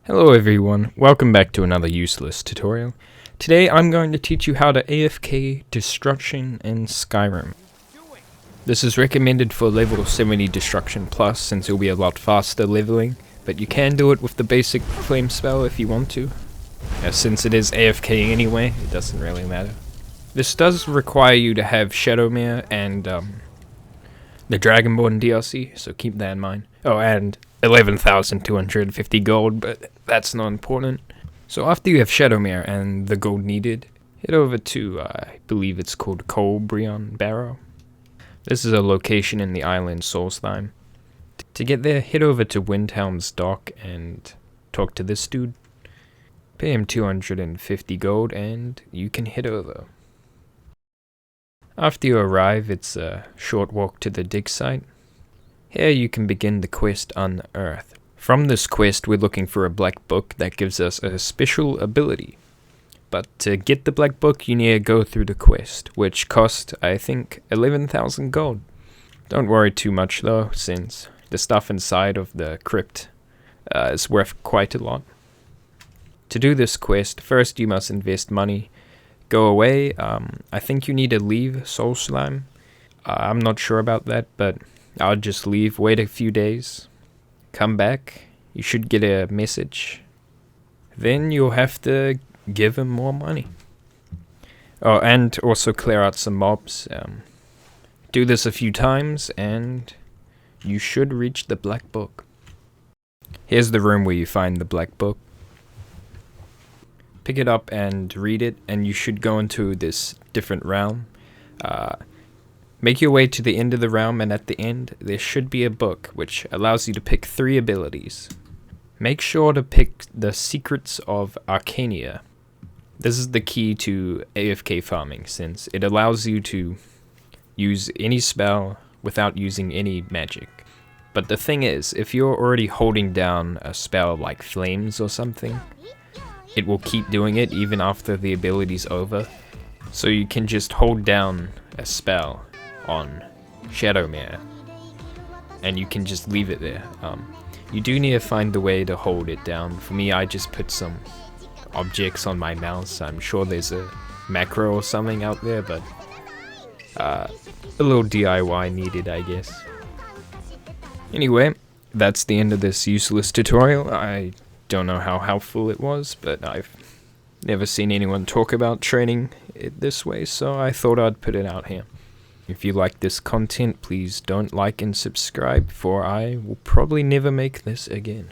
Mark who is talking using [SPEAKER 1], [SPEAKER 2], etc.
[SPEAKER 1] Hello everyone, welcome back to another useless tutorial. Today I'm going to teach you how to AFK Destruction in Skyrim. This is recommended for level 70 Destruction Plus since you'll be a lot faster leveling, but you can do it with the basic flame spell if you want to. Since it is AFK anyway, it doesn't really matter. This does require you to have Shadowmere and the Dragonborn DLC, so keep that in mind. Oh, and 11,250 gold, but that's not important. So after you have Shadowmere and the gold needed, head over to, I believe it's called Colbrion Barrow. This is a location in the island Solstheim. To get there, head over to Windhelm's dock and talk to this dude. Pay him 250 gold and you can head over. After you arrive, it's a short walk to the dig site. Here you can begin the quest Unearth. From this quest we're looking for a black book that gives us a special ability. But to get the black book you need to go through the quest, which cost I think 11,000 gold. Don't worry too much though, since the stuff inside of the crypt is worth quite a lot. To do this quest, first you must invest money. Go away, I think you need to leave Solstheim. I'm not sure about that, but I'll just leave, wait a few days, come back, you should get a message. Then you'll have to give him more money. Oh, and also clear out some mobs. Do this a few times and you should reach the black book. Here's the room where you find the black book. Pick it up and read it, and you should go into this different realm. Make your way to the end of the realm, and at the end there should be a book which allows you to pick 3 abilities. Make sure to pick the Secrets of Arcania. This is the key to AFK farming, since it allows you to use any spell without using any magic. But the thing is, if you're already holding down a spell like Flames or something, it will keep doing it even after the ability's over. So you can just hold down a spell on Shadowmere and you can just leave it there. You do need to find the way to hold it down. For me, I just put some objects on my mouse. I'm sure there's a macro or something out there, but a little DIY needed, I guess. Anyway, that's the end of this useless tutorial. I don't know how helpful it was, but I've never seen anyone talk about training it this way, so I thought I'd put it out here. If you like this content, please don't like and subscribe, for I will probably never make this again.